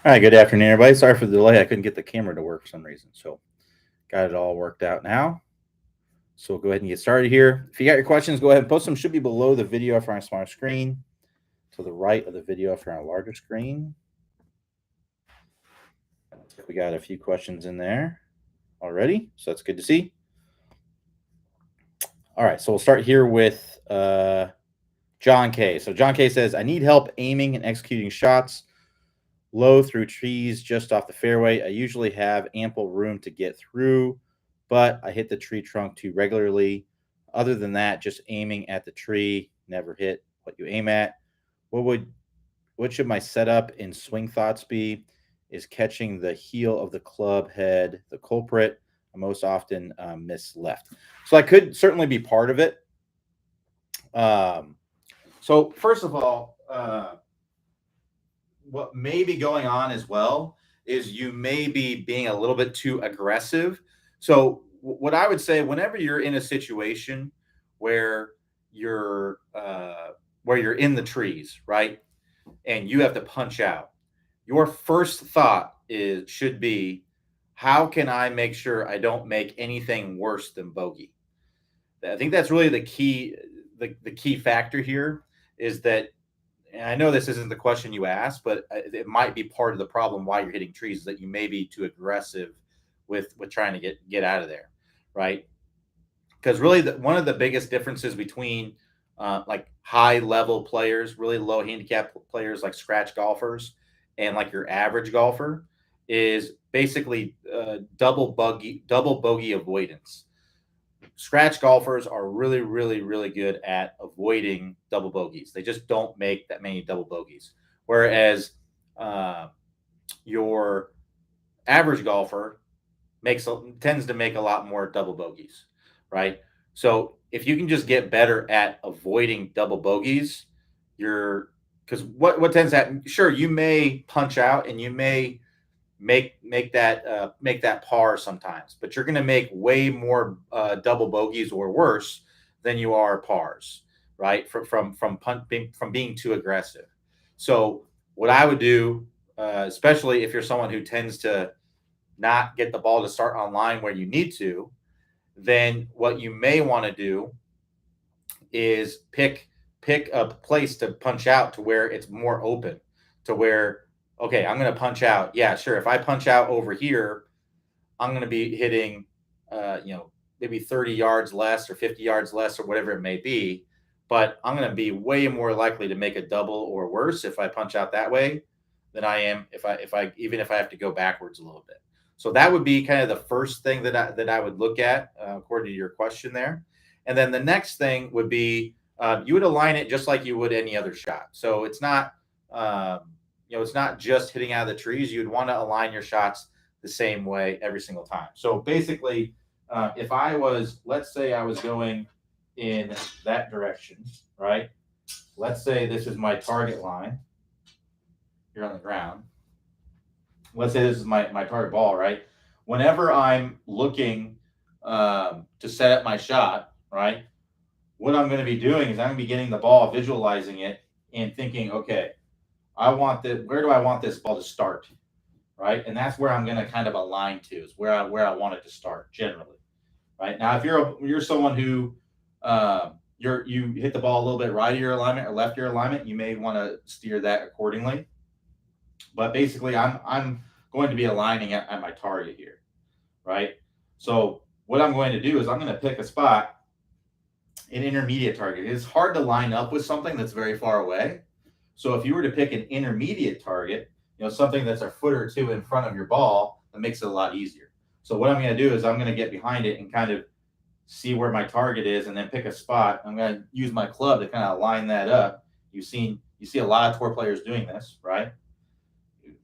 All right, good afternoon, everybody. Sorry for the delay. I couldn't get the camera to work for some reason. So, got it all worked out now. So, we'll go ahead and get started here. If you got your questions, go ahead and post them. Should be below the video if you're on a smaller screen, to the right of the video if you're on a larger screen. We got a few questions in there already, so that's good to see. All right, so we'll start here with John K. So, John K says, I need help aiming and executing shots low through trees just off the fairway. I usually have ample room to get through, but I hit the tree trunk too regularly. Other than that, just aiming at the tree, never hit what you aim at. What should my setup and swing thoughts be? Is catching the heel of the club head the culprit? I most often miss left. So that could certainly be part of it. So first of all, what may be going on as well is you may be being a little bit too aggressive. So what I would say, whenever you're in a situation where you're in the trees, right, and you have to punch out, your first thought should be, how can I make sure I don't make anything worse than bogey? I think that's really the key. The key factor here is that, and I know this isn't the question you asked, but it might be part of the problem why you're hitting trees, is that you may be too aggressive with trying to get out of there, right? Because really, one of the biggest differences between like high level players, really low handicap players like scratch golfers, and like your average golfer is basically double bogey avoidance. Scratch golfers are really, really, really good at avoiding double bogeys. They just don't make that many double bogeys. Whereas uh, your average golfer tends to make a lot more double bogeys, right? So if you can just get better at avoiding double bogeys, you're because what tends to happen? Sure, you may punch out and you may make that par sometimes, but you're going to make way more double bogeys or worse than you are pars, right? From being too aggressive. So what I would do, especially if you're someone who tends to not get the ball to start on line where you need to, then what you may want to do is pick a place to punch out to where it's more open, to where, okay, I'm going to punch out. Yeah, sure. If I punch out over here, I'm going to be hitting, maybe 30 yards less or 50 yards less or whatever it may be. But I'm going to be way more likely to make a double or worse if I punch out that way than I am even if I have to go backwards a little bit. So that would be kind of the first thing that I would look at, according to your question there. And then the next thing would be, you would align it just like you would any other shot. So it's not, it's not just hitting out of the trees. You'd want to align your shots the same way every single time. So basically, if let's say I was going in that direction, right? Let's say this is my target line here on the ground. Let's say this is my target ball, right? Whenever I'm looking to set up my shot, right, what I'm going to be doing is I'm going to be getting the ball, visualizing it, and thinking, okay, where do I want this ball to start, right? And that's where I'm going to kind of align to, is where I want it to start generally, right? Now, if you're someone who you hit the ball a little bit right of your alignment or left of your alignment, you may want to steer that accordingly. But basically, I'm going to be aligning at my target here, right? So what I'm going to do is I'm going to pick a spot, an intermediate target. It's hard to line up with something that's very far away. So if you were to pick an intermediate target, something that's a foot or two in front of your ball, that makes it a lot easier. So what I'm going to do is I'm going to get behind it and kind of see where my target is, and then pick a spot. I'm going to use my club to kind of line that up. You see a lot of tour players doing this, right?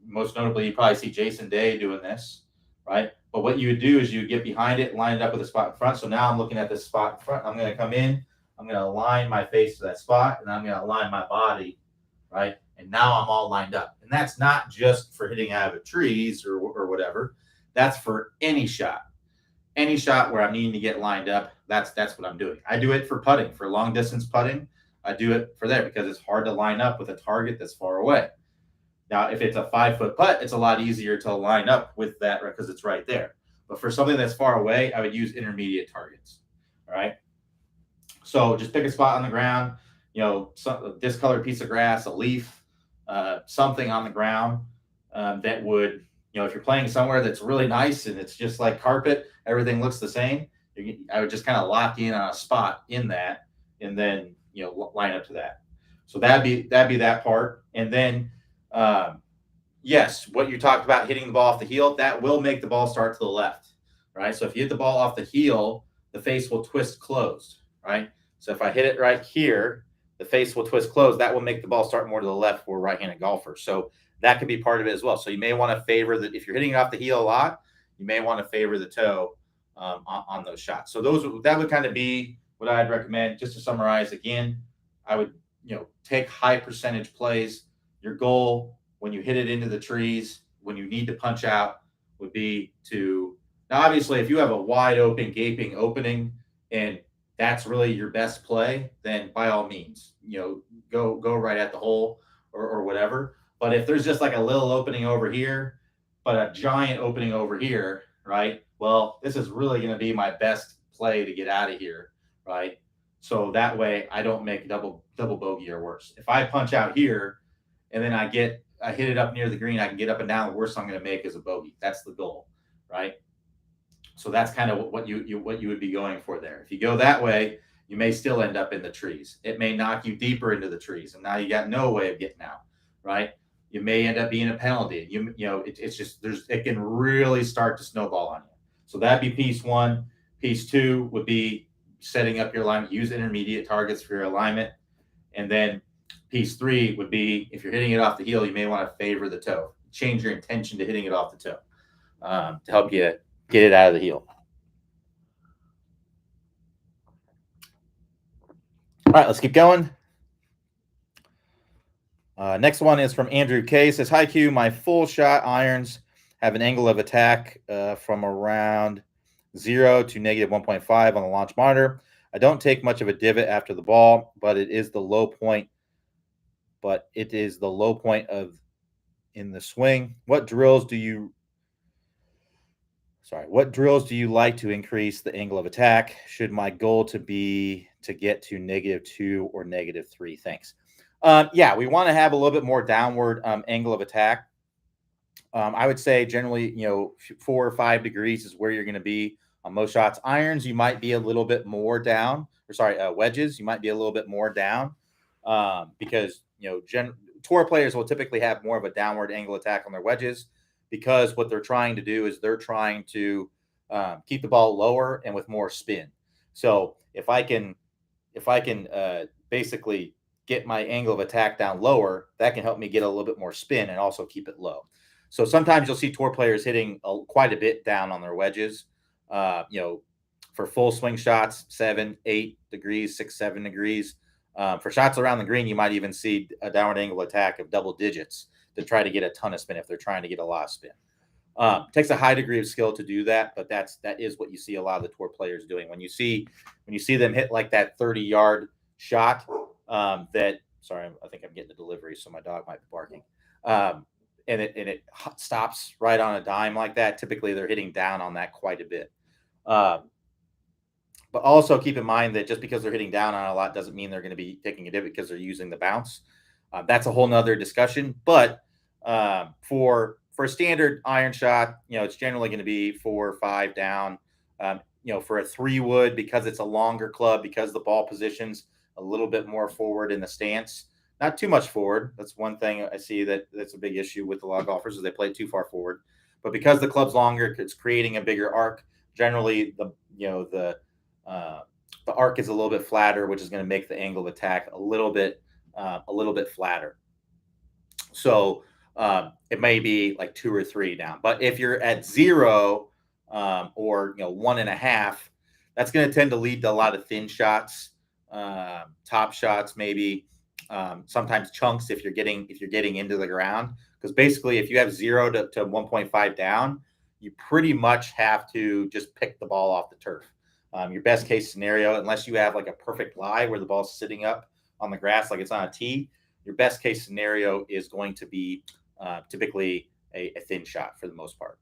Most notably, you probably see Jason Day doing this, right? But what you would do is you get behind it, line it up with a spot in front. So now I'm looking at this spot in front. I'm going to come in. I'm going to align my face to that spot, and I'm going to align my body, right? And now I'm all lined up. And that's not just for hitting out of trees or whatever. That's for any shot. Any shot where I'm needing to get lined up, that's what I'm doing. I do it for putting, for long distance putting. I do it for there because it's hard to line up with a target that's far away. Now, if it's a 5-foot putt, it's a lot easier to line up with that because it's right there. But for something that's far away, I would use intermediate targets. All right. So just pick a spot on the ground, some discolored piece of grass, a leaf, something on the ground that would, if you're playing somewhere that's really nice and it's just like carpet, everything looks the same. I would just kind of lock in on a spot in that, and then line up to that. So that'd be that part, and then yes, what you talked about hitting the ball off the heel, that will make the ball start to the left, right? So if you hit the ball off the heel, the face will twist closed, right? So if I hit it right here, the face will twist closed. That will make the ball start more to the left for right-handed golfers. So that could be part of it as well. So you may want to favor that if you're hitting it off the heel a lot, you may want to favor the toe on those shots. So that would kind of be what I'd recommend. Just to summarize again, I would take high percentage plays. Your goal when you hit it into the trees, when you need to punch out, would be to now. Obviously, if you have a wide open, gaping opening, and that's really your best play, then by all means, go right at the hole or whatever. But if there's just like a little opening over here, but a giant opening over here, right? Well, this is really going to be my best play to get out of here, right? So that way I don't make double bogey or worse. If I punch out here and then I hit it up near the green, I can get up and down. The worst I'm going to make is a bogey. That's the goal, right? So that's kind of what you would be going for there. If you go that way, you may still end up in the trees. It may knock you deeper into the trees, and now you got no way of getting out, right? You may end up being a penalty. It's just it can really start to snowball on you. So that'd be piece one. Piece two would be setting up your alignment. Use intermediate targets for your alignment, and then piece three would be if you're hitting it off the heel, you may want to favor the toe. Change your intention to hitting it off the toe to help you get it out of the heel. All right, let's keep going. Next one is from Andrew K. It says, hi, Q. My full shot irons have an angle of attack from around 0 to negative 1.5 on the launch monitor. I don't take much of a divot after the ball, but it is the low point. Of in the swing. What drills do you like to increase the angle of attack? Should my goal to be to get to -2 or -3? Thanks. Yeah, we want to have a little bit more downward angle of attack. I would say generally, 4 or 5 degrees is where you're going to be on most shots. Irons, you might be a little bit more down. Wedges, you might be a little bit more down because tour players will typically have more of a downward angle attack on their wedges because what they're trying to do is they're trying to keep the ball lower and with more spin. So if I can basically get my angle of attack down lower, that can help me get a little bit more spin and also keep it low. So sometimes you'll see tour players hitting quite a bit down on their wedges, for full swing shots, 7, 8 degrees, 6, 7 degrees. For shots around the green, you might even see a downward angle attack of double digits to try to get a ton of spin if they're trying to get a lot of spin. Takes a high degree of skill to do that, but that is what you see a lot of the tour players doing. When you see them hit like that 30-yard shot, sorry, I think I'm getting a delivery, so my dog might be barking. And it stops right on a dime like that. Typically, they're hitting down on that quite a bit. But also keep in mind that just because they're hitting down on a lot doesn't mean they're going to be taking a divot because they're using the bounce. That's a whole nother discussion. But for a standard iron shot, it's generally going to be 4 or 5 down. For a 3-wood, because it's a longer club, because the ball positions a little bit more forward in the stance, not too much forward. That's one thing I see that's a big issue with a lot of golfers is they play too far forward. But because the club's longer, it's creating a bigger arc. Generally, the arc is a little bit flatter, which is going to make the angle of attack a little bit flatter. So it may be like 2 or 3 down. But if you're at 0 or 1.5, that's going to tend to lead to a lot of thin shots, top shots, maybe sometimes chunks if you're getting into the ground. Because basically, if you have 0 to 1.5 down, you pretty much have to just pick the ball off the turf. Your best case scenario, unless you have like a perfect lie where the ball's sitting up on the grass like it's on a tee, your best case scenario is going to be typically a thin shot for the most part.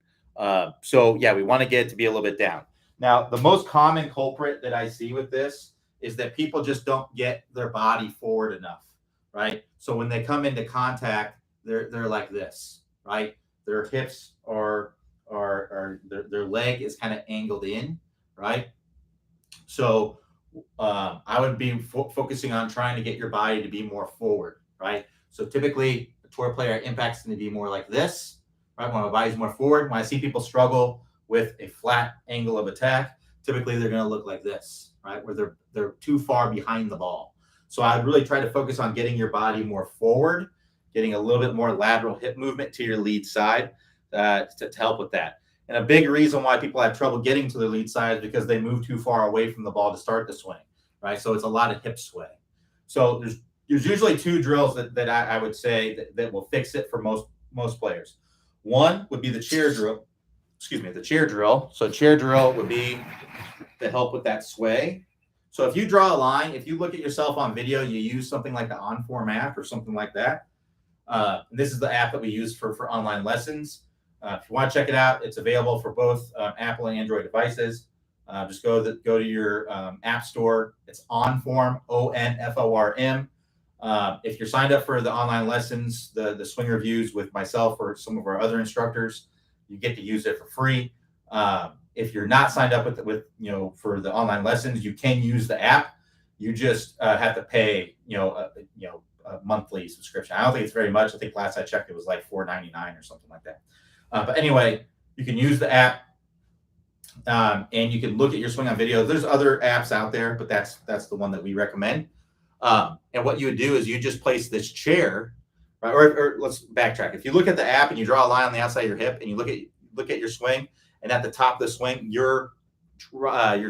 So yeah, we want to get it to be a little bit down. Now, the most common culprit that I see with this is that people just don't get their body forward enough, right? So when they come into contact, they're like this, right? Their hips are their leg is kind of angled in, right? So I would be focusing on trying to get your body to be more forward, right? So typically, a tour player impact's going to be more like this, right? When my body's more forward. When I see people struggle with a flat angle of attack, typically they're going to look like this, right? Where they're too far behind the ball. So I'd really try to focus on getting your body more forward, getting a little bit more lateral hip movement to your lead side to help with that. And a big reason why people have trouble getting to their lead side is because they move too far away from the ball to start the swing, right? So it's a lot of hip sway. So there's usually two drills that I would say that will fix it for most players. One would be the chair drill. Excuse me, the chair drill. So chair drill would be to help with that sway. So if you draw a line, if you look at yourself on video, you use something like the OnForm app or something like that. This is the app that we use for online lessons. If you want to check it out, it's available for both Apple and Android devices. Just go to your app store. It's OnForm, OnForm. If you're signed up for the online lessons, the swing reviews with myself or some of our other instructors, you get to use it for free. If you're not signed up for the online lessons, you can use the app. You just have to pay a monthly subscription. I don't think it's very much. I think last I checked, it was like $4.99 or something like that. But anyway, you can use the app and you can look at your swing on video. There's other apps out there, but that's the one that we recommend. And what you would do is you just place this chair, right? Or let's backtrack. If you look at the app and you draw a line on the outside of your hip and you look at your swing, and at the top of the swing, your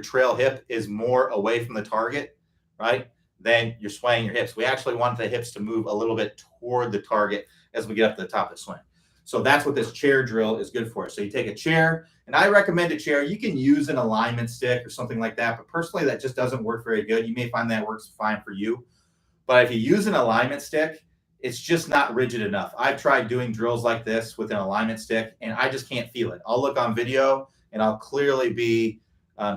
trail hip is more away from the target, right? Then you're swaying your hips. We actually want the hips to move a little bit toward the target as we get up to the top of the swing. So that's what this chair drill is good for. So you take a chair, and I recommend a chair. You can use an alignment stick or something like that, but personally, that just doesn't work very good. You may find that works fine for you. But if you use an alignment stick, it's just not rigid enough. I've tried doing drills like this with an alignment stick, and I just can't feel it. I'll look on video, and I'll clearly be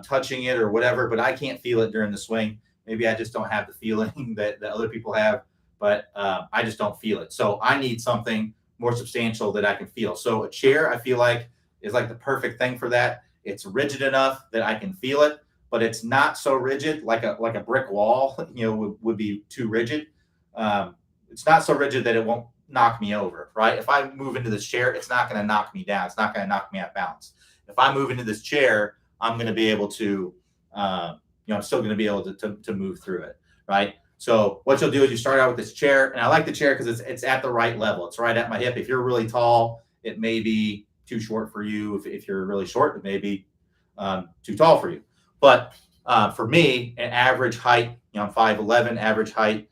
touching it or whatever, but I can't feel it during the swing. Maybe I just don't have the feeling that other people have, but I just don't feel it. So I need something more substantial that I can feel. So a chair, I feel like, is like the perfect thing for that. It's rigid enough that I can feel it, but it's not so rigid like a brick wall, would be too rigid. It's not so rigid that it won't knock me over, right? If I move into this chair, it's not going to knock me down. It's not going to knock me out of balance. If I move into this chair, I'm going to be able to, I'm still going to be able to move through it, right? So what you'll do is you start out with this chair, and I like the chair because it's at the right level. It's right at my hip. If you're really tall, it may be too short for you. If you're really short, it may be too tall for you. But for me, an average height, I'm 5'11", average height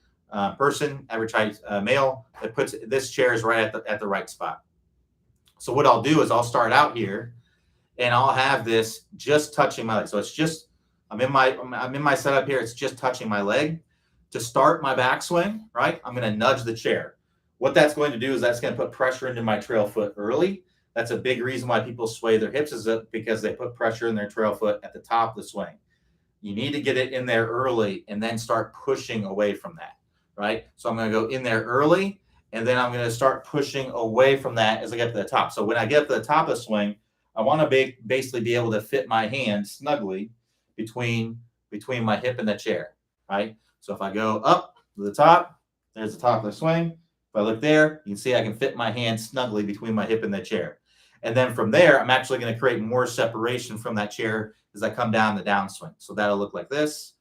person, average height male, it puts this chair is right at the right spot. So what I'll do is I'll start out here, and I'll have this just touching my leg. So it's just I'm in my setup here. It's just touching my leg. To start my backswing, right, I'm going to nudge the chair. What that's going to do is that's going to put pressure into my trail foot early. That's a big reason why people sway their hips is because they put pressure in their trail foot at the top of the swing. You need to get it in there early and then start pushing away from that, right? So I'm going to go in there early, and then I'm going to start pushing away from that as I get to the top. So when I get up to the top of the swing, I want to basically be able to fit my hand snugly between my hip and the chair, right? So if I go up to the top, there's the top of the swing. If I look there, you can see I can fit my hand snugly between my hip and the chair. And then from there, I'm actually going to create more separation from that chair as I come down the downswing. So that'll look like this,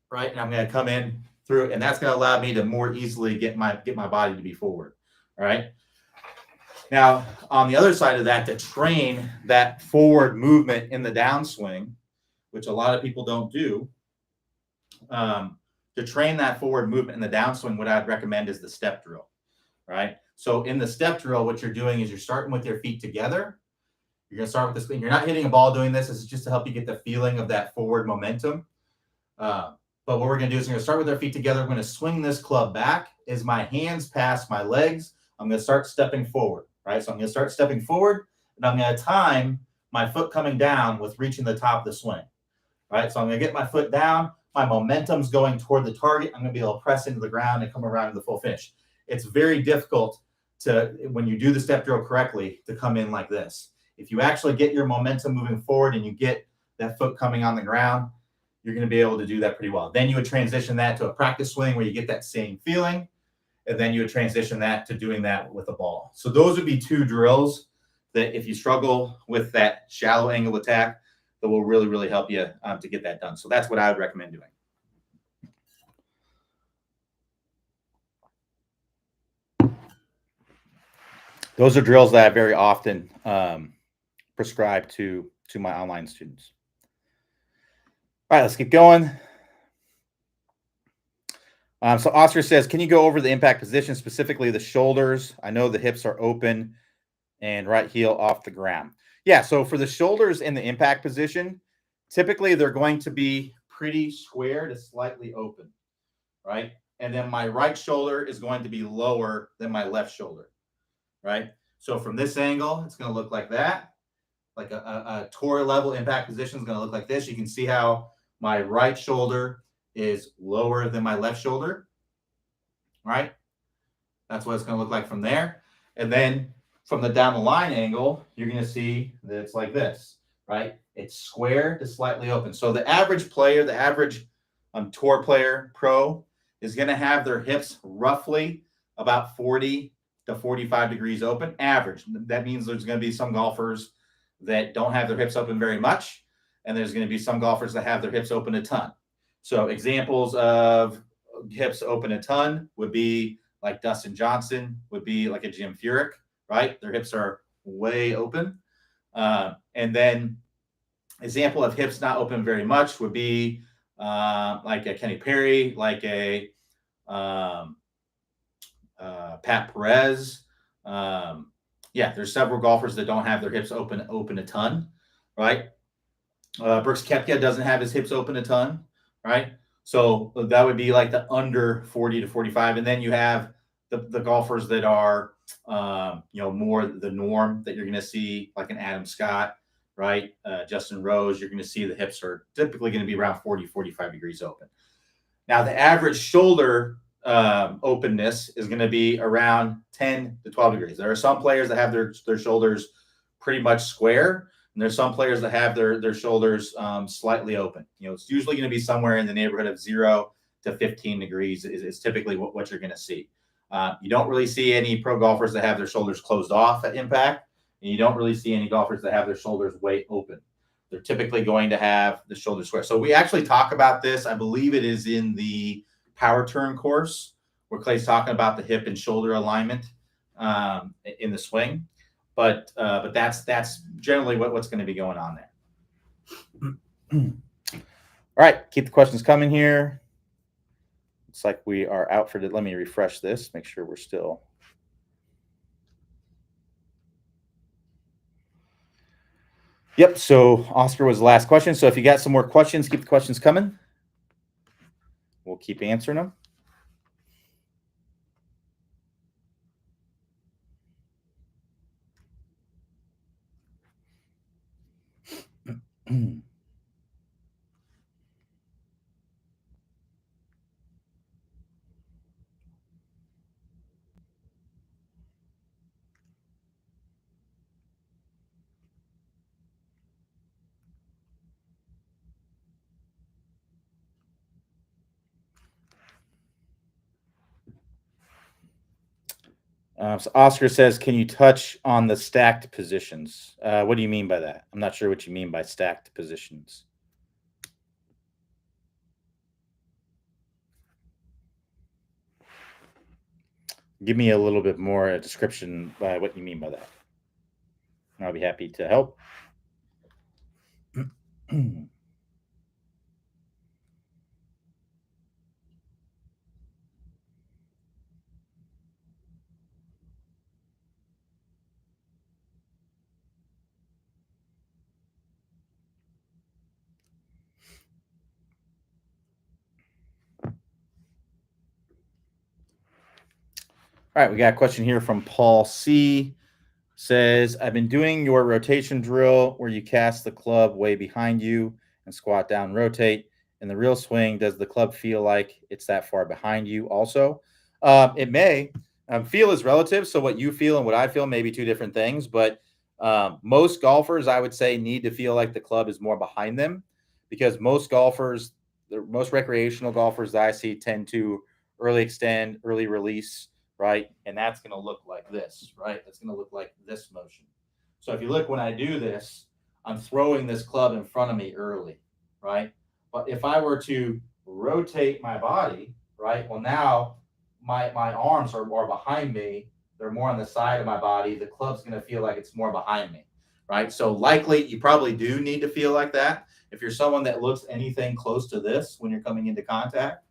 right? And I'm going to come in through, and that's going to allow me to more easily get my body to be forward, all right? Now, on the other side of that, to train that forward movement in the downswing, which a lot of people don't do, to train that forward movement in the downswing, what I'd recommend is the step drill, right? So in the step drill, what you're doing is you're starting with your feet together. You're going to start with this. You're not hitting a ball doing this. This is just to help you get the feeling of that forward momentum. But what we're going to do is we're going to start with our feet together. I'm going to swing this club back as my hands pass my legs. I'm going to start stepping forward, right? So I'm going to start stepping forward, and I'm going to time my foot coming down with reaching the top of the swing, right? So I'm going to get my foot down. My momentum's going toward the target. I'm going to be able to press into the ground and come around to the full finish. It's very difficult to, when you do the step drill correctly, to come in like this. If you actually get your momentum moving forward and you get that foot coming on the ground, you're going to be able to do that pretty well. Then you would transition that to a practice swing where you get that same feeling, and then you would transition that to doing that with a ball. So those would be two drills that if you struggle with that shallow angle attack, that will really, really help you to get that done. So that's what I would recommend doing. Those are drills that I very often prescribe to my online students. All right, let's keep going. So Oscar says, can you go over the impact position, specifically the shoulders? I know the hips are open and right heel off the ground. Yeah, so for the shoulders in the impact position, typically they're going to be pretty square to slightly open, right? And then my right shoulder is going to be lower than my left shoulder, right? So from this angle, it's going to look like that. Like a tour level impact position is going to look like this. You can see how my right shoulder is lower than my left shoulder, right? That's what it's going to look like from there. And then from the down the line angle, you're going to see that it's like this, right? It's square to slightly open. So the average player, the average tour player, pro, is going to have their hips roughly about 40 to 45 degrees open, average. That means there's going to be some golfers that don't have their hips open very much, and there's going to be some golfers that have their hips open a ton. So examples of hips open a ton would be like Dustin Johnson, would be like a Jim Furyk, right? Their hips are way open. And then example of hips not open very much would be like a Kenny Perry, like a Pat Perez. Yeah, there's several golfers that don't have their hips open a ton, right? Brooks Koepka doesn't have his hips open a ton, right? So that would be like the under 40 to 45. And then you have the golfers that are, more the norm that you're going to see, like an Adam Scott, right? Justin Rose, you're going to see the hips are typically going to be around 40, 45 degrees open. Now, the average shoulder openness is going to be around 10 to 12 degrees. There are some players that have their shoulders pretty much square, and there's some players that have their shoulders slightly open. It's usually going to be somewhere in the neighborhood of 0 to 15 degrees is typically what you're going to see. You don't really see any pro golfers that have their shoulders closed off at impact, and you don't really see any golfers that have their shoulders way open. They're typically going to have the shoulder square. So we actually talk about this. I believe it is in the Power Turn course where Clay's talking about the hip and shoulder alignment in the swing. But that's generally what's going to be going on there. All right, keep the questions coming here. Looks like we are out for let me refresh this, make sure we're still. Yep, so Oscar was the last question. So if you got some more questions, keep the questions coming. We'll keep answering them. So Oscar says, can you touch on the stacked positions? What do you mean by that? I'm not sure what you mean by stacked positions. Give me a little bit more description by what you mean by that. I'll be happy to help. All right, we got a question here from Paul C. Says, I've been doing your rotation drill where you cast the club way behind you and squat down, rotate. In the real swing, does the club feel like it's that far behind you also? It may. Feel is relative. So what you feel and what I feel may be two different things. But most golfers, I would say, need to feel like the club is more behind them, because most golfers, most recreational golfers that I see tend to early extend, early release, right? And that's going to look like this, right? That's going to look like this motion. So if you look, when I do this, I'm throwing this club in front of me early, right? But if I were to rotate my body, right? Well, now my arms are more behind me. They're more on the side of my body. The club's going to feel like it's more behind me, right? So likely you probably do need to feel like that. If you're someone that looks anything close to this when you're coming into contact,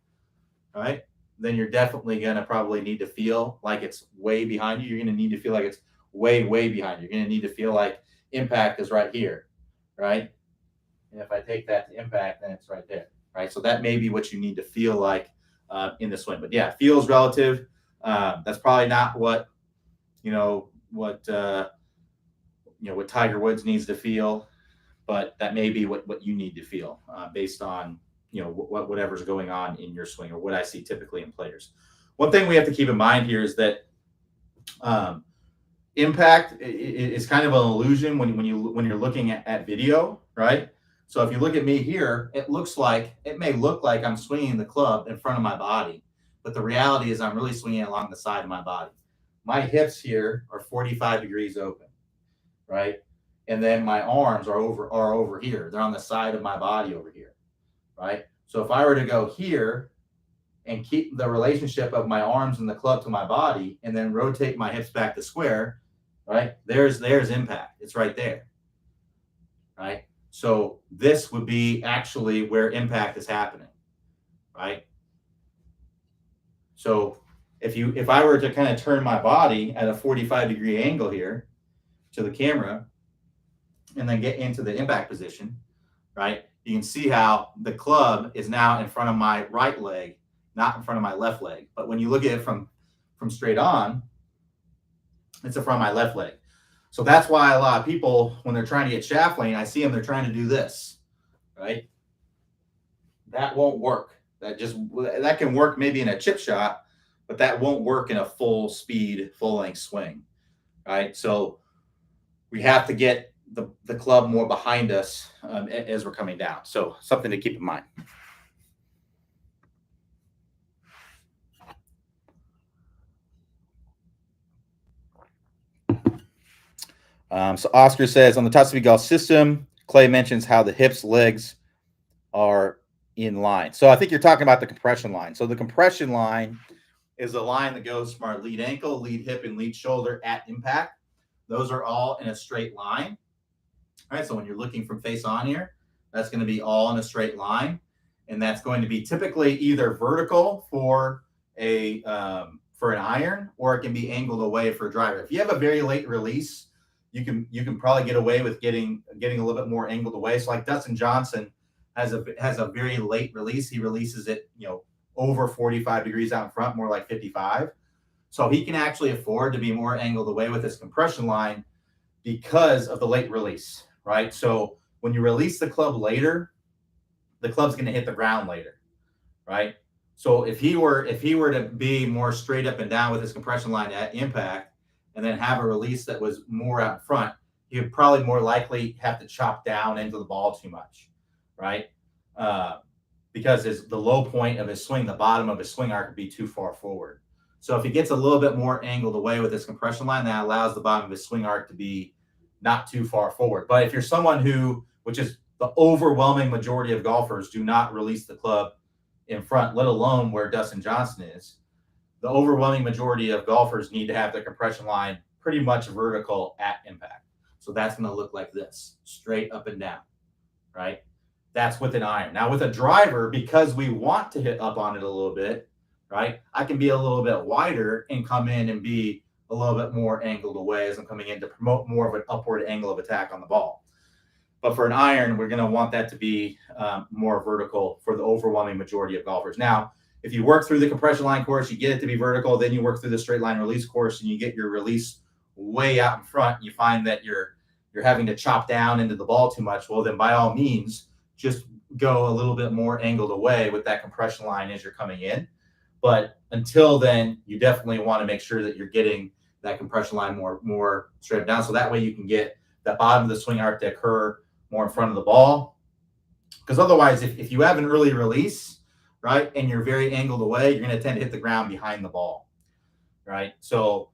right, then you're definitely going to probably need to feel like it's way behind you. You're going to need to feel like it's way, way behind you. You're going to need to feel like impact is right here, right? And if I take that to impact, then it's right there, right? So that may be what you need to feel like in the swing. But yeah, feels relative. That's probably not what what Tiger Woods needs to feel, but that may be what you need to feel based on whatever's going on in your swing, or what I see typically in players. One thing we have to keep in mind here is that impact is kind of an illusion when you're looking at video, right? So if you look at me here, it may look like I'm swinging the club in front of my body, but the reality is I'm really swinging along the side of my body. My hips here are 45 degrees open, right? And then my arms are over here. They're on the side of my body over here, right? So if I were to go here and keep the relationship of my arms and the club to my body, and then rotate my hips back to square, right? There's impact. It's right there, right? So this would be actually where impact is happening, right? So if I were to kind of turn my body at a 45-degree angle here to the camera, and then get into the impact position, right? You can see how the club is now in front of my right leg, not in front of my left leg. But when you look at it from straight on, it's in front of my left leg. So that's why a lot of people, when they're trying to get shaft lane, I see them, they're trying to do this, right? That won't work. That can work maybe in a chip shot, but that won't work in a full speed, full length swing, right? So we have to get the club more behind us as we're coming down. So something to keep in mind. So Oscar says, on the top speed golf system, Clay mentions how the hips, legs are in line. So I think you're talking about the compression line. So the compression line is the line that goes from our lead ankle, lead hip, and lead shoulder at impact. Those are all in a straight line. All right, so when you're looking from face on here, that's going to be all in a straight line, and that's going to be typically either vertical for an iron, or it can be angled away for a driver. If you have a very late release, you can probably get away with getting a little bit more angled away. So like Dustin Johnson has a very late release. He releases it over 45 degrees out in front, more like 55. So he can actually afford to be more angled away with his compression line because of the late release, right? So when you release the club later, the club's going to hit the ground later, right? So if he were to be more straight up and down with his compression line at impact, and then have a release that was more out front, he would probably more likely have to chop down into the ball too much, right? Because the low point of his swing, the bottom of his swing arc, would be too far forward. So if he gets a little bit more angled away with his compression line, that allows the bottom of his swing arc to be not too far forward. But if you're someone which is the overwhelming majority of golfers, do not release the club in front, let alone where Dustin Johnson is, the overwhelming majority of golfers need to have their compression line pretty much vertical at impact. So that's going to look like this, straight up and down, right? That's with an iron. Now with a driver, because we want to hit up on it a little bit, right? I can be a little bit wider and come in and be a little bit more angled away as I'm coming in to promote more of an upward angle of attack on the ball. But for an iron, we're going to want that to be more vertical for the overwhelming majority of golfers. Now, if you work through the compression line course, you get it to be vertical, then you work through the straight line release course and you get your release way out in front, you find that you're having to chop down into the ball too much, well, then by all means, just go a little bit more angled away with that compression line as you're coming in. But until then, you definitely want to make sure that you're getting that compression line more straight up down. So that way you can get that bottom of the swing arc to occur more in front of the ball. Because otherwise, if you have an early release, right, and you're very angled away, you're going to tend to hit the ground behind the ball, right? So,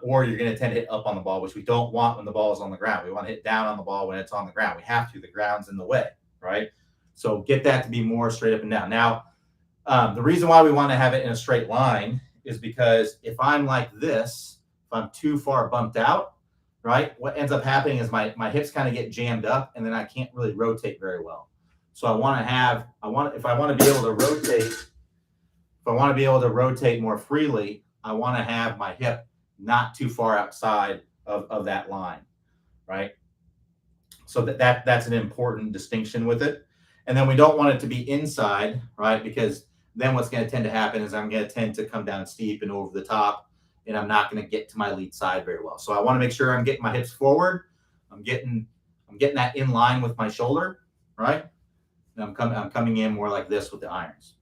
or you're going to tend to hit up on the ball, which we don't want when the ball is on the ground. We want to hit down on the ball when it's on the ground. We have to. The ground's in the way, right? So get that to be more straight up and down. Now, the reason why we want to have it in a straight line is because if I'm like this, if I'm too far bumped out, right, what ends up happening is my hips kind of get jammed up and then I can't really rotate very well. So if I want to be able to rotate more freely, I want to have my hip not too far outside of that line, right? So that's an important distinction with it. And then we don't want it to be inside, right? Because then what's going to tend to happen is I'm going to tend to come down steep and over the top, and I'm not going to get to my lead side very well. So I want to make sure I'm getting my hips forward. I'm getting that in line with my shoulder, right? And I'm coming in more like this with the irons.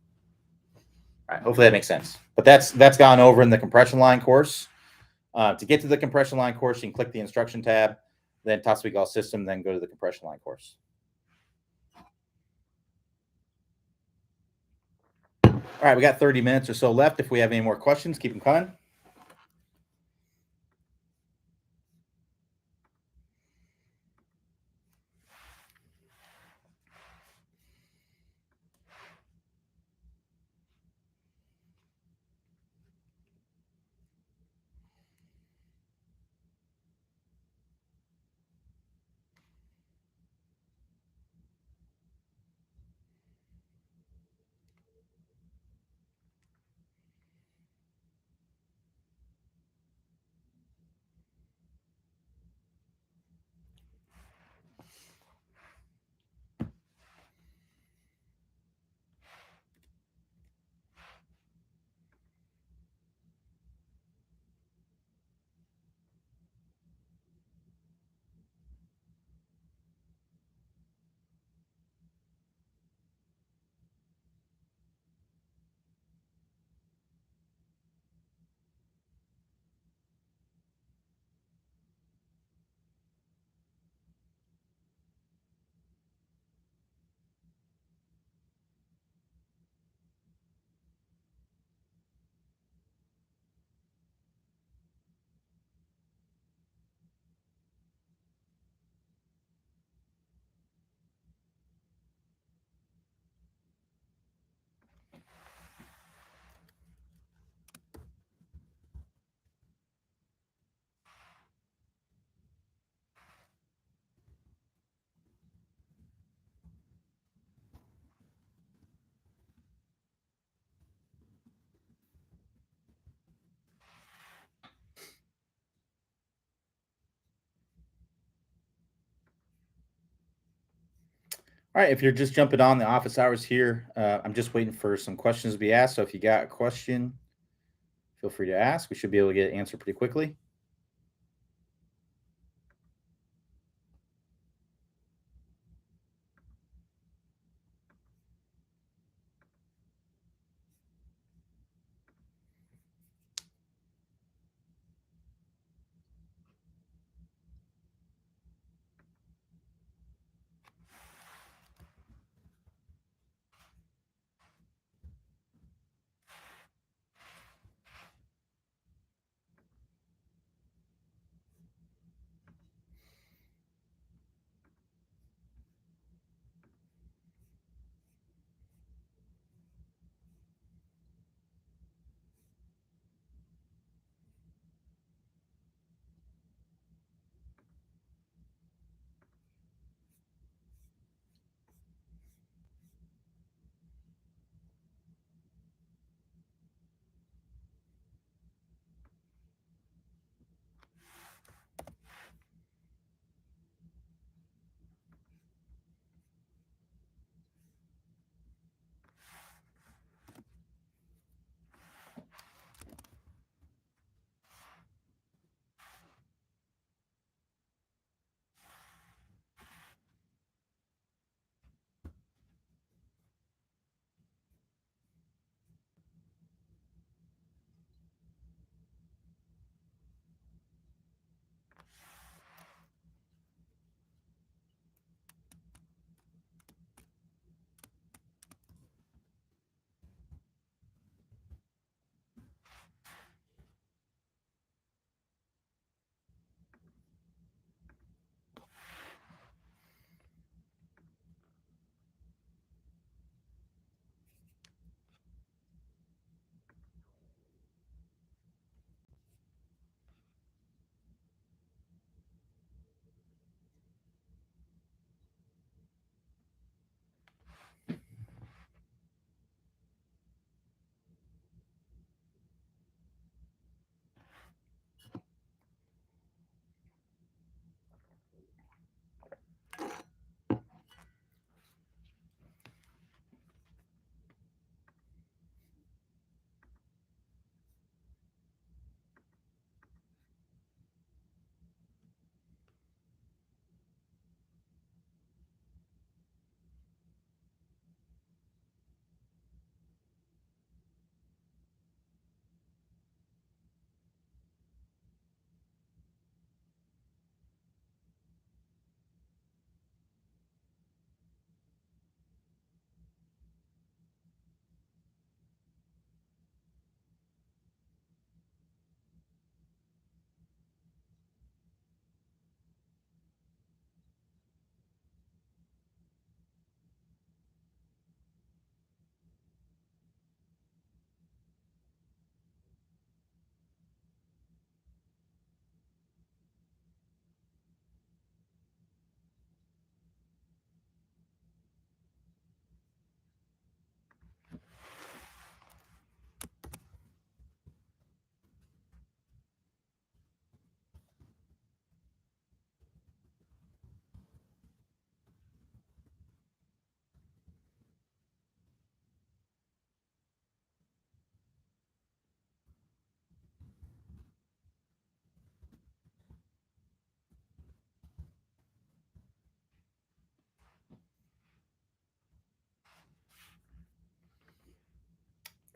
All right, hopefully that makes sense. But that's gone over in the compression line course. To get to the compression line course, you can click the instruction tab, then top speed golf system, then go to the compression line course. All right, we got 30 minutes or so left. If we have any more questions, keep them coming. All right, if you're just jumping on the office hours here, I'm just waiting for some questions to be asked. So if you got a question, feel free to ask. We should be able to get an answer pretty quickly.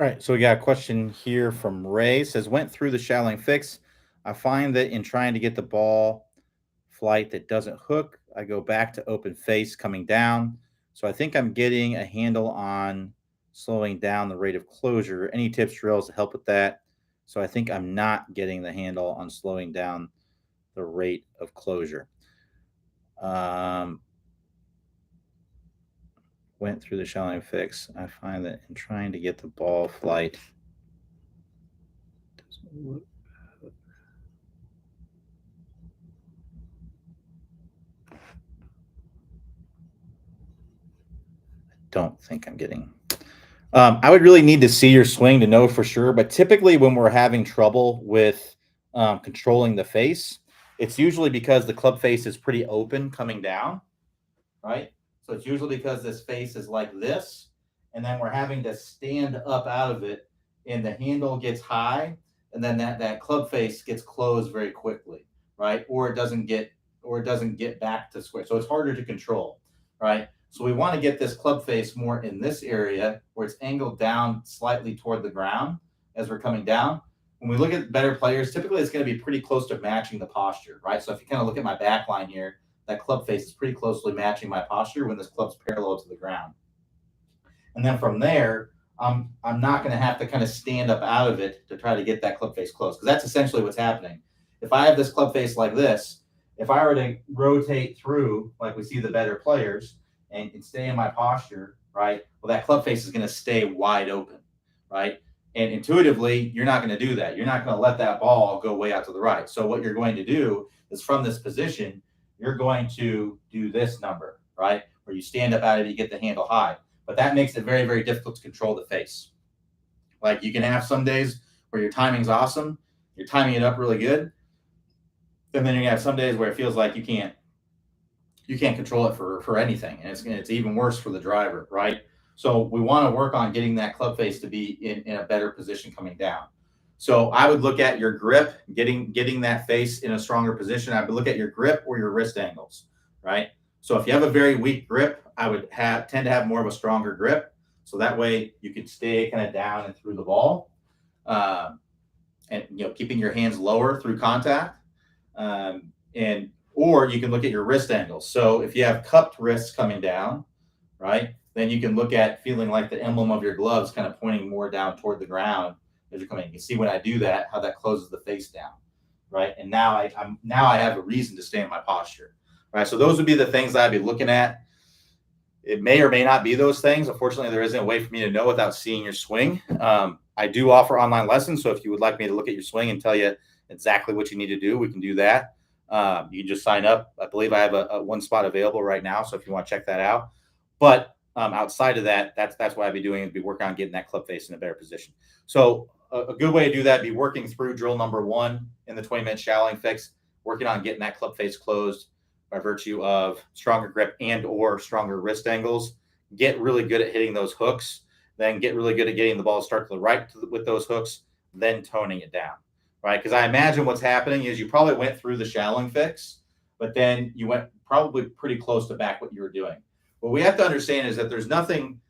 All right, so we got a question here from Ray. It says, went through the shallowing fix. I find that in trying to get the ball flight that doesn't hook, I go back to open face coming down. So I think I'm getting a handle on slowing down the rate of closure. Any tips, drills to help with that? So I think I'm not getting the handle on slowing down the rate of closure. Um, Went through the shallowing fix. I find that in trying to get the ball flight doesn't don't think I'm getting. I would really need to see your swing to know for sure. But typically, when we're having trouble with controlling the face, it's usually because the club face is pretty open coming down, right? So it's usually because this face is like this, and then we're having to stand up out of it, and the handle gets high, and then that club face gets closed very quickly, right? Or it doesn't get back to square. So it's harder to control, right? So we want to get this club face more in this area where it's angled down slightly toward the ground as we're coming down. When we look at better players, typically it's going to be pretty close to matching the posture, right? So if you kind of look at my back line here, that club face is pretty closely matching my posture when this club's parallel to the ground. And then from there, I'm not going to have to kind of stand up out of it to try to get that club face close, because that's essentially what's happening. If I have this club face like this, if I were to rotate through like we see the better players and stay in my posture, right? Well, that club face is going to stay wide open, right? And intuitively, you're not going to do that. You're not going to let that ball go way out to the right. So what you're going to do is from this position, you're going to do this number, right? Where you stand up out of it, you get the handle high. But that makes it very, very difficult to control the face. Like you can have some days where your timing's awesome, you're timing it up really good, and then you're gonna have some days where it feels like you can't control it for anything, and it's even worse for the driver, right? So we want to work on getting that club face to be in a better position coming down. So I would look at your grip, getting that face in a stronger position. I would look at your grip or your wrist angles, right? So if you have a very weak grip, I would tend to have more of a stronger grip. So that way you can stay kind of down and through the ball, and keeping your hands lower through contact, and or you can look at your wrist angles. So if you have cupped wrists coming down, right, then you can look at feeling like the emblem of your gloves kind of pointing more down toward the ground as you're coming. You can see when I do that how that closes the face down, right? And now I have a reason to stay in my posture, right? So those would be the things that I'd be looking at. It may or may not be those things. Unfortunately, there isn't a way for me to know without seeing your swing. I do offer online lessons, so if you would like me to look at your swing and tell you exactly what you need to do, we can do that. You can just sign up. I believe I have a one spot available right now, so if you want to check that out. But outside of that, that's what I'd be doing is be working on getting that club face in a better position. So a good way to do that would be working through drill number 1 in the 20-minute shallowing fix, working on getting that club face closed by virtue of stronger grip and or stronger wrist angles. Get really good at hitting those hooks, then get really good at getting the ball to start to the right with those hooks, then toning it down, right? Because I imagine what's happening is you probably went through the shallowing fix, but then you went probably pretty close to back what you were doing. What we have to understand is that there's nothing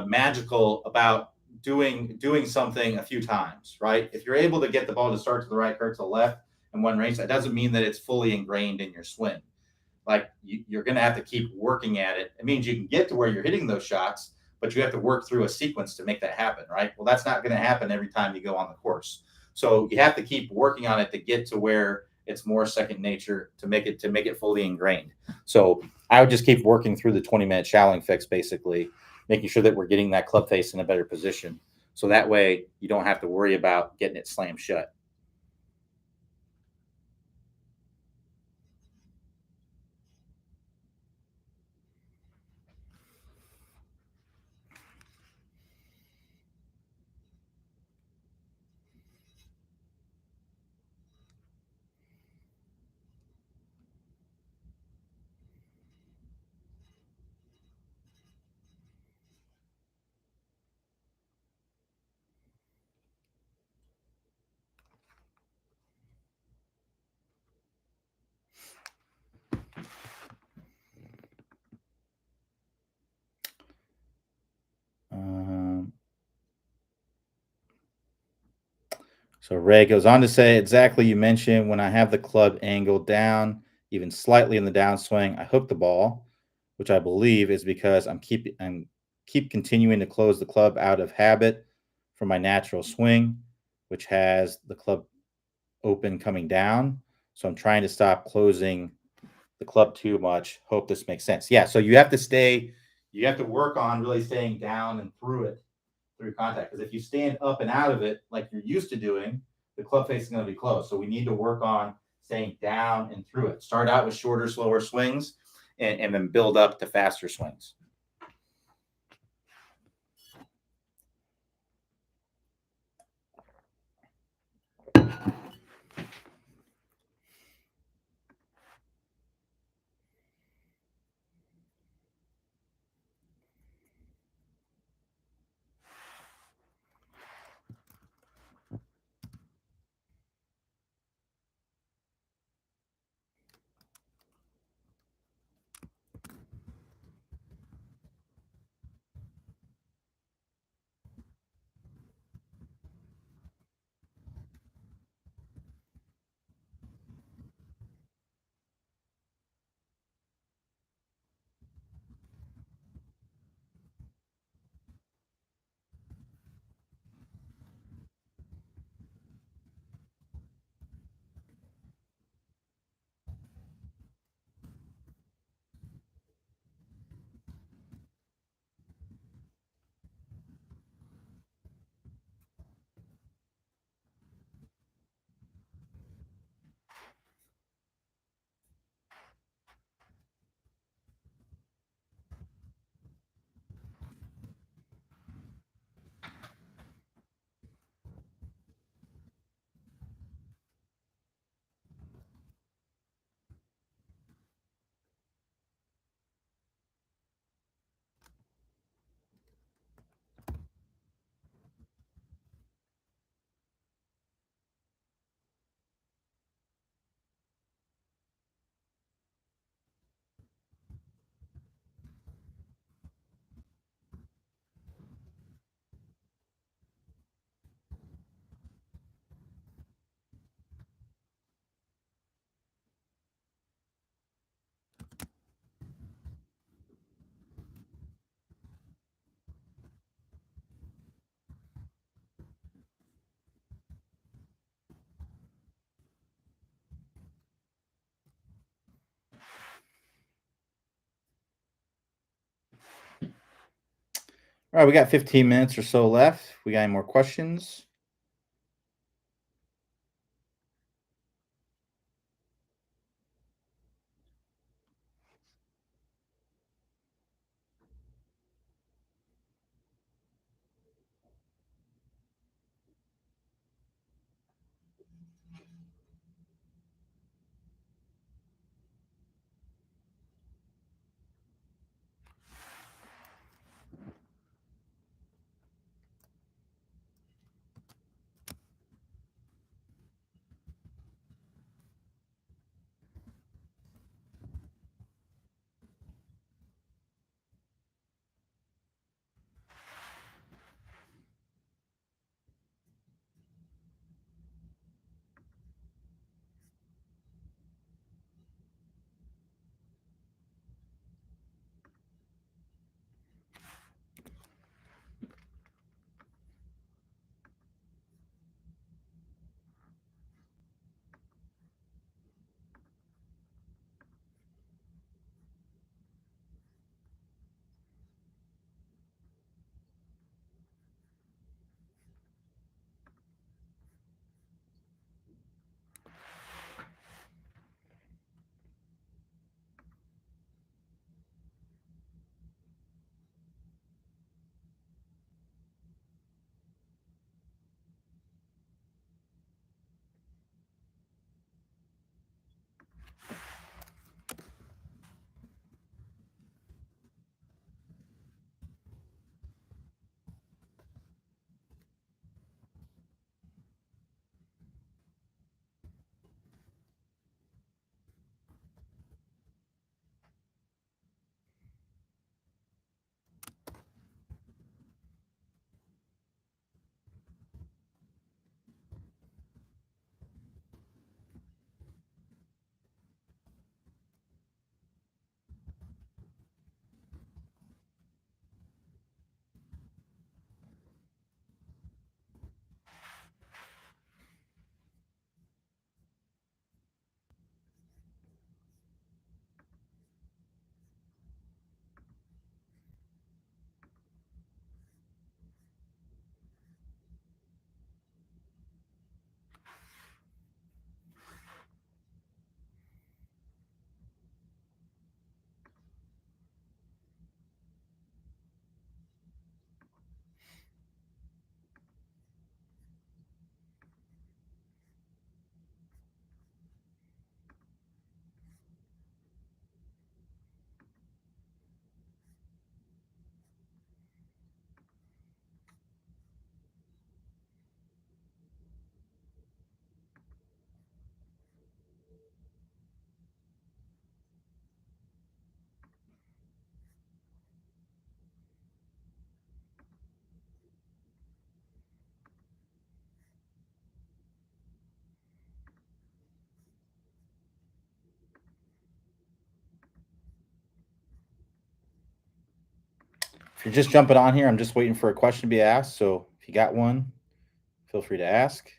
magical about doing something a few times, right? If you're able to get the ball to start to the right, curve to the left in one range, that doesn't mean that it's fully ingrained in your swing. Like you're going to have to keep working at it. It means you can get to where you're hitting those shots, but you have to work through a sequence to make that happen, right? Well, that's not going to happen every time you go on the course. So you have to keep working on it to get to where it's more second nature to make it fully ingrained. So I would just keep working through the 20-minute shallowing fix, basically making sure that we're getting that club face in a better position. So that way you don't have to worry about getting it slammed shut. So Ray goes on to say, exactly, you mentioned when I have the club angled down, even slightly in the downswing, I hook the ball, which I believe is because I'm keep continuing to close the club out of habit from my natural swing, which has the club open coming down. So I'm trying to stop closing the club too much. Hope this makes sense. Yeah. So you have to work on really staying down and through it, through contact. Because if you stand up and out of it like you're used to doing, the club face is going to be closed. So we need to work on staying down and through it. Start out with shorter, slower swings and then build up to faster swings. All right, we got 15 minutes or so left. We got any more questions? If you're just jumping on here, I'm just waiting for a question to be asked. So if you got one, feel free to ask.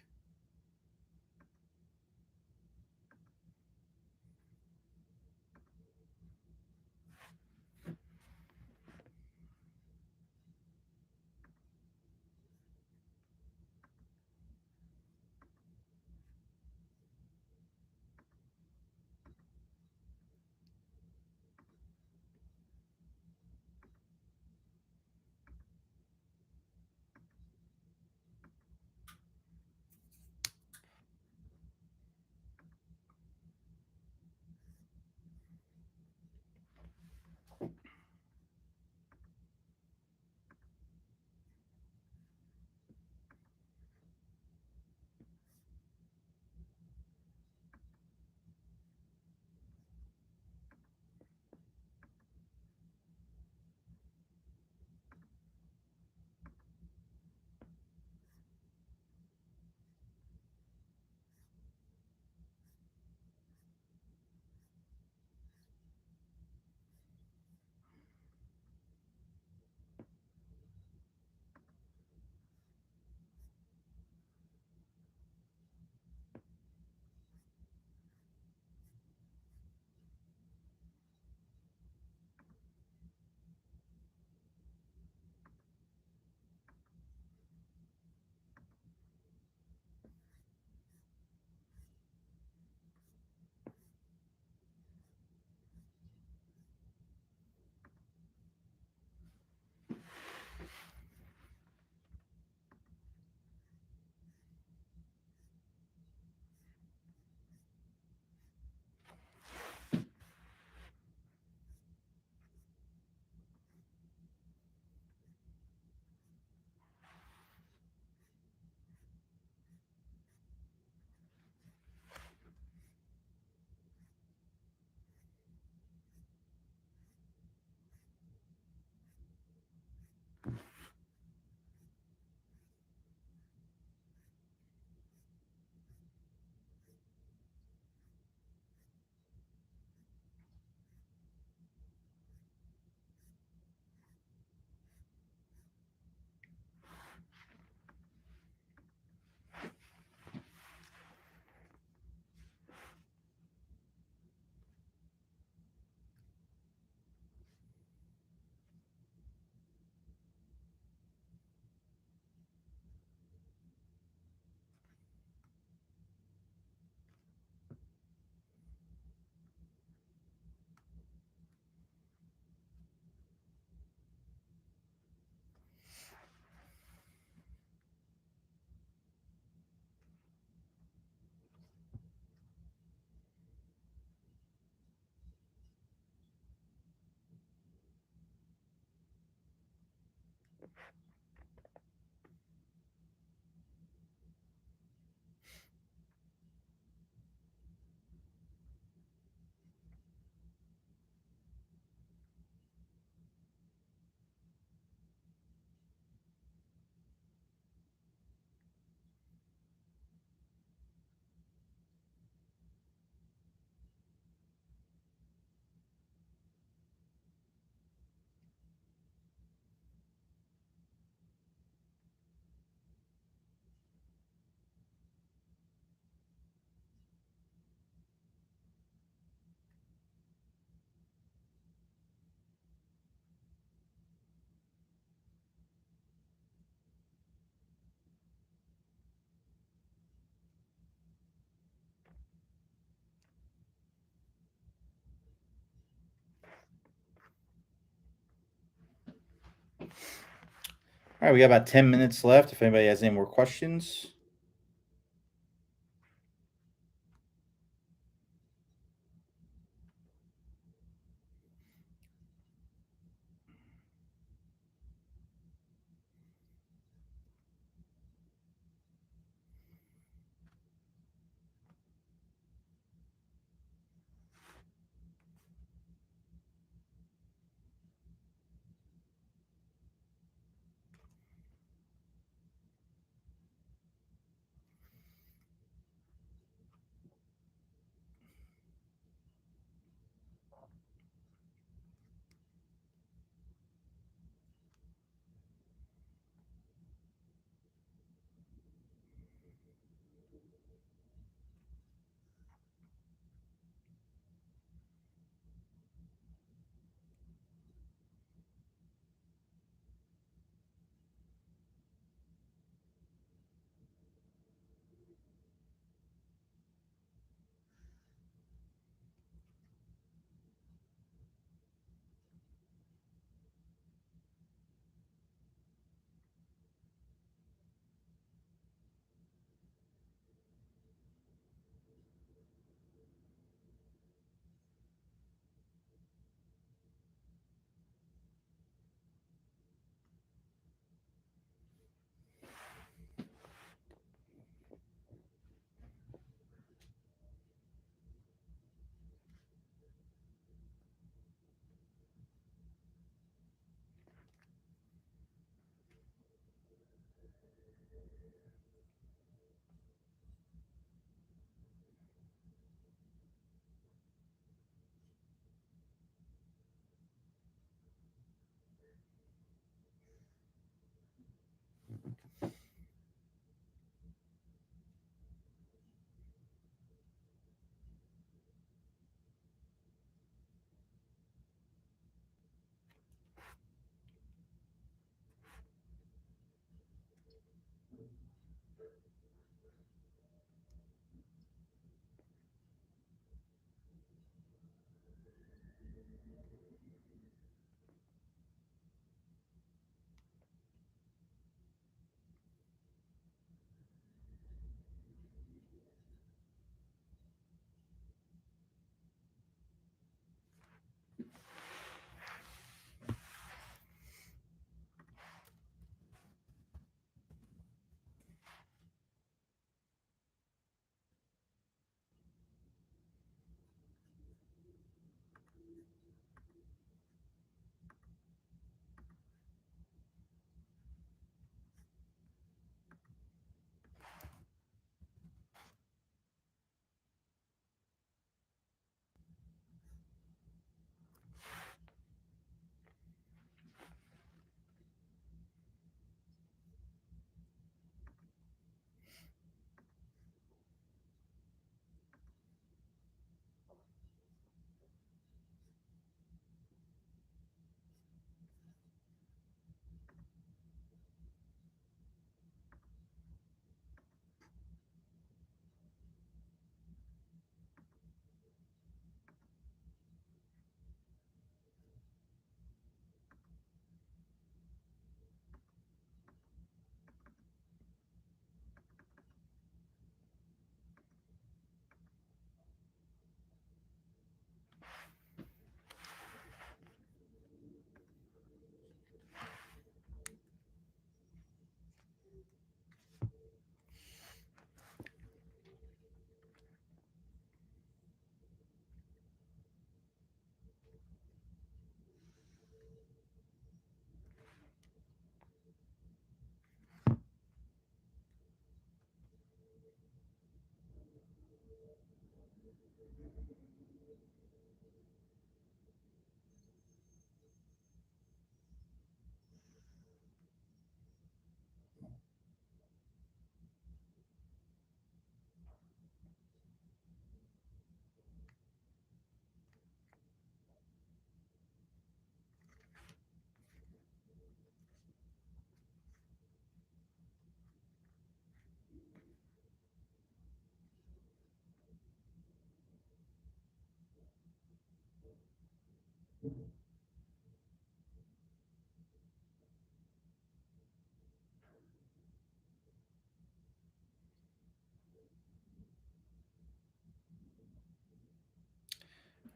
All right, we got about 10 minutes left. If anybody has any more questions.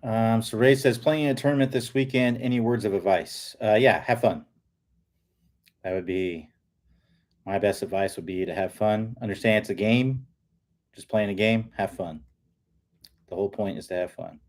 So Ray says, playing in a tournament this weekend. Any words of advice? Yeah, have fun. That would be my best advice. Would be to have fun. Understand it's a game. Just playing a game. Have fun. The whole point is to have fun.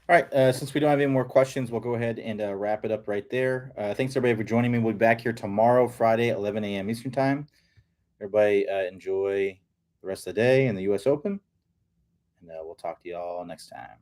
All right. Since we don't have any more questions, we'll go ahead and wrap it up right there. Thanks everybody for joining me. We'll be back here tomorrow, Friday, 11 a.m. Eastern time. Everybody enjoy the rest of the day in the U.S. Open, and we'll talk to you all next time.